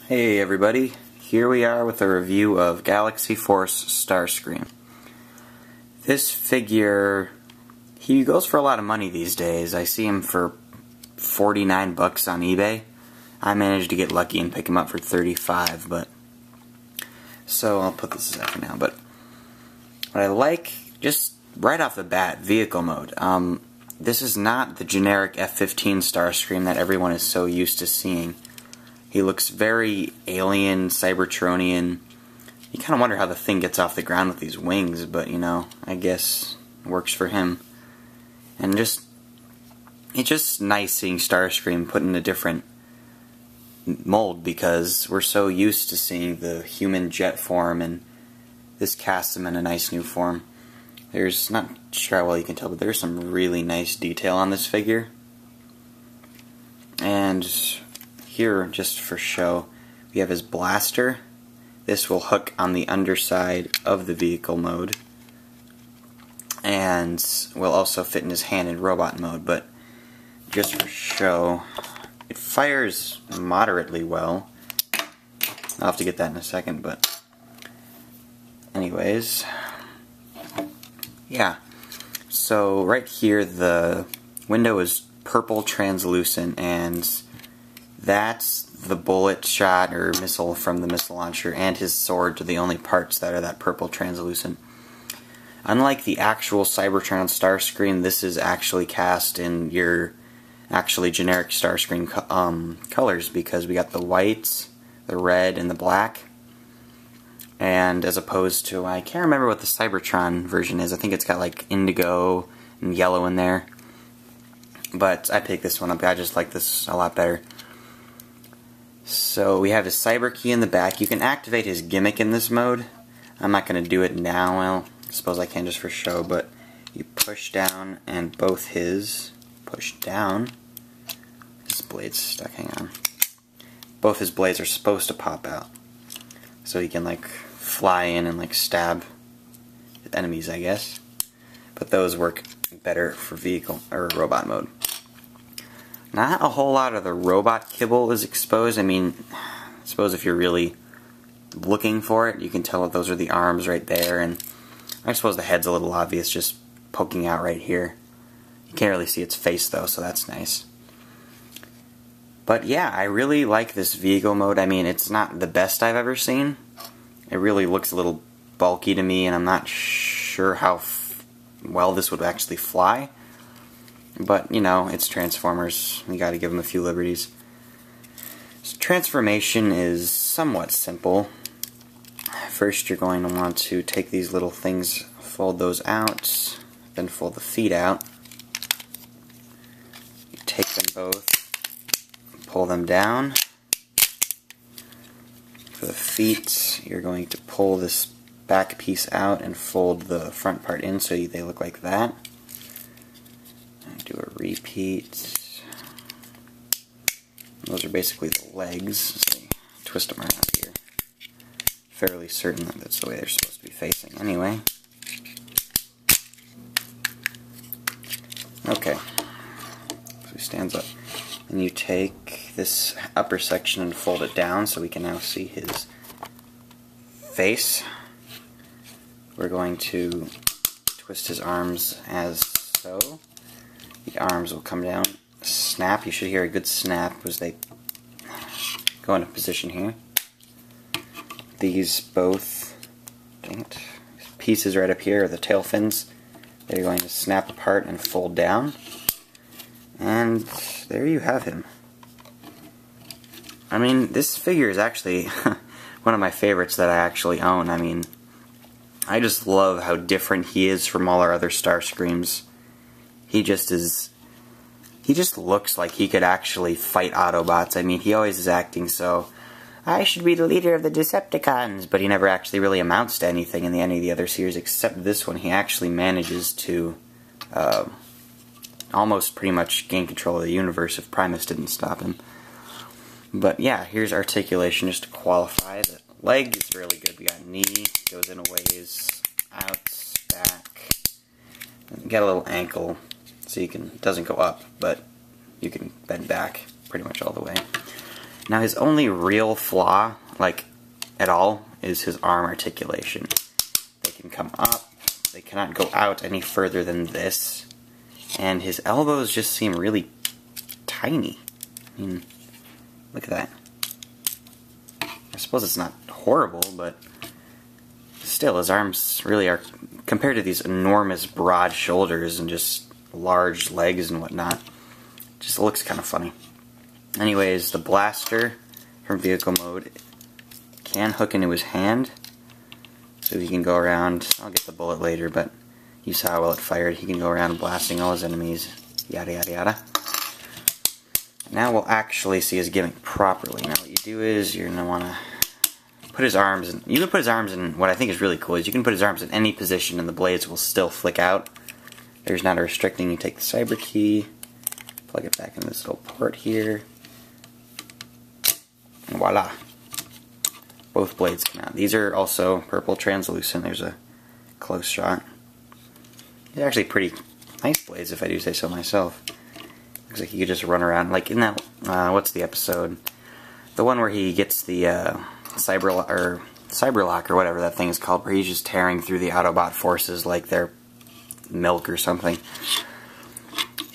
Hey everybody, here we are with a review of Galaxy Force Starscream. This figure, he goes for a lot of money these days. I see him for 49 bucks on eBay. I managed to get lucky and pick him up for 35, but so I'll put this aside for now. But what I like, just right off the bat, vehicle mode. This is not the generic F-15 Starscream that everyone is so used to seeing. He looks very alien, Cybertronian. You kind of wonder how the thing gets off the ground with these wings, but you know, I guess it works for him. And it's just nice seeing Starscream put in a different mold, because we're so used to seeing the human jet form, and this casts him in a nice new form. There's, not sure how well you can tell, but there's some really nice detail on this figure. And here, just for show, we have his blaster. This will hook on the underside of the vehicle mode, and will also fit in his hand in robot mode, but just for show, it fires moderately well. I'll have to get that in a second, but anyways, yeah. So right here the window is purple translucent, and that's the bullet shot or missile from the missile launcher, and his sword are the only parts that are that purple translucent. Unlike the actual Cybertron Starscream, this is actually cast in your actually generic Starscream colors, because we got the white, the red, and the black. And as opposed to, I can't remember what the Cybertron version is. I think it's got like indigo and yellow in there. But I picked this one up. I just like this a lot better. So we have his cyber key in the back. You can activate his gimmick in this mode. I'm not going to do it now. Well, I suppose I can just for show, but you push down, and both his blade's stuck, hang on. Both his blades are supposed to pop out. So he can like fly in and like stab enemies, I guess. But those work better for vehicle or robot mode. Not a whole lot of the robot kibble is exposed. I mean, I suppose if you're really looking for it, you can tell that those are the arms right there, and I suppose the head's a little obvious, just poking out right here. You can't really see its face though, so that's nice. But yeah, I really like this vehicle mode. I mean, it's not the best I've ever seen. It really looks a little bulky to me, and I'm not sure how well this would actually fly. But, you know, it's Transformers. You gotta give them a few liberties. So transformation is somewhat simple. First, you're going to want to take these little things, fold those out, then fold the feet out. You take them both, pull them down. For the feet, you're going to pull this back piece out and fold the front part in so they look like that. Do a repeat. Those are basically the legs. So you twist them around here. Fairly certain that that's the way they're supposed to be facing anyway. Okay. So he stands up. And you take this upper section and fold it down so we can now see his face. We're going to twist his arms as so. The arms will come down, snap. You should hear a good snap as they go into position here. These both, pieces right up here are the tail fins. They're going to snap apart and fold down. And there you have him. I mean, this figure is actually one of my favorites that I actually own. I mean, I just love how different he is from all our other Starscreams. He just looks like he could actually fight Autobots. I mean, he always is acting so, I should be the leader of the Decepticons, but he never actually really amounts to anything in any of the other series except this one. He actually manages to almost pretty much gain control of the universe if Primus didn't stop him. But yeah, here's articulation just to qualify. The leg is really good. We got knee, goes in a ways, out, back. And got a little ankle. So you can, it doesn't go up, but you can bend back pretty much all the way. Now his only real flaw, like, at all, is his arm articulation. They can come up, they cannot go out any further than this, and his elbows just seem really tiny. I mean, look at that. I suppose it's not horrible, but still, his arms really are, compared to these enormous broad shoulders and just large legs and whatnot, just looks kind of funny. Anyways, the blaster from vehicle mode can hook into his hand, so he can go around. I'll get the bullet later, but you saw how well it fired. He can go around blasting all his enemies, yada yada yada. Now we'll actually see his gimmick properly. Now what you do is you're going to want to put his arms in. You can put his arms in, what I think is really cool is you can put his arms in any position and the blades will still flick out. There's not a restricting. You take the cyber key, plug it back in this little port here, and voila. Both blades come out. These are also purple translucent. There's a close shot. They're actually pretty nice blades, if I do say so myself. Looks like he could just run around, like in that, what's the episode? The one where he gets the Cyberlock or whatever that thing is called, where he's just tearing through the Autobot forces like they're milk or something.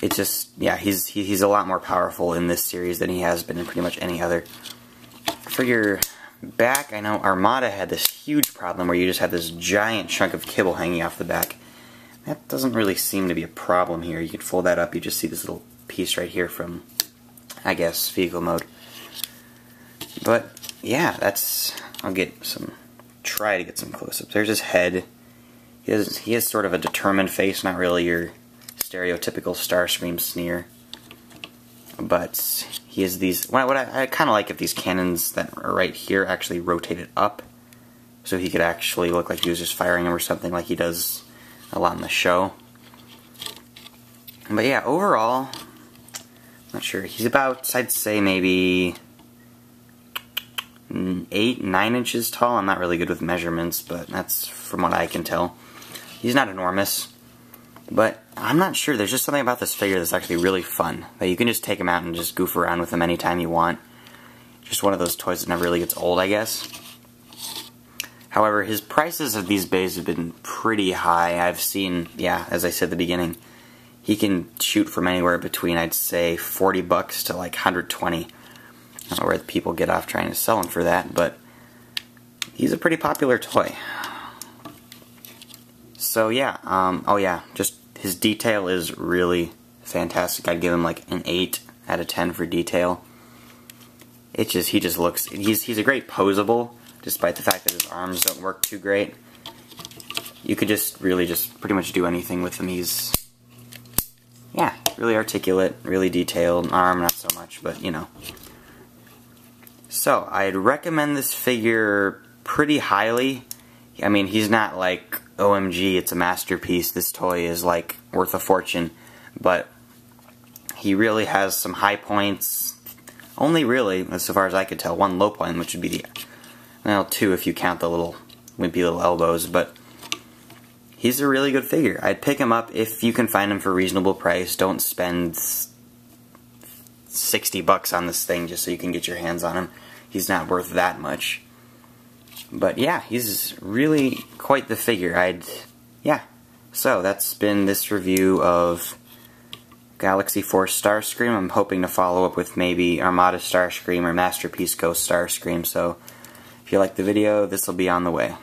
It's just, yeah, he's a lot more powerful in this series than he has been in pretty much any other. For your back, I know Armada had this huge problem where you just had this giant chunk of kibble hanging off the back. That doesn't really seem to be a problem here. You could fold that up, you just see this little piece right here from, I guess, vehicle mode. But yeah, that's, I'll try to get some close-ups. There's his head. He has sort of a determined face, not really your stereotypical Starscream sneer. But he has these, what I kind of like if these cannons that are right here actually rotated up, so he could actually look like he was just firing them or something like he does a lot in the show. But yeah, overall, not sure. He's about, I'd say maybe 8-9 inches tall. I'm not really good with measurements, but that's from what I can tell. He's not enormous, but I'm not sure. There's just something about this figure that's actually really fun, that you can just take him out and just goof around with him anytime you want. Just one of those toys that never really gets old, I guess. However, his prices of these bays have been pretty high. I've seen, yeah, as I said at the beginning, he can shoot from anywhere between, I'd say, 40 bucks to like 120. I don't know where people get off trying to sell him for that, but he's a pretty popular toy. So yeah, oh yeah, just his detail is really fantastic. I'd give him like an 8 out of 10 for detail. He just looks, he's a great posable, despite the fact that his arms don't work too great. You could just really just pretty much do anything with him. He's, yeah, really articulate, really detailed. Arm, not so much, but you know. So, I'd recommend this figure pretty highly. I mean, he's not like, OMG, it's a masterpiece, this toy is like worth a fortune, but he really has some high points. Only really, as far as I could tell, one low point, which would be the, well, 2 if you count the little wimpy little elbows, but he's a really good figure. I'd pick him up if you can find him for a reasonable price. Don't spend 60 bucks on this thing just so you can get your hands on him. He's not worth that much. But yeah, he's really quite the figure. Yeah. So that's been this review of Galaxy Force Starscream. I'm hoping to follow up with maybe Armada Starscream or Masterpiece Ghost Starscream. So if you like the video, this will be on the way.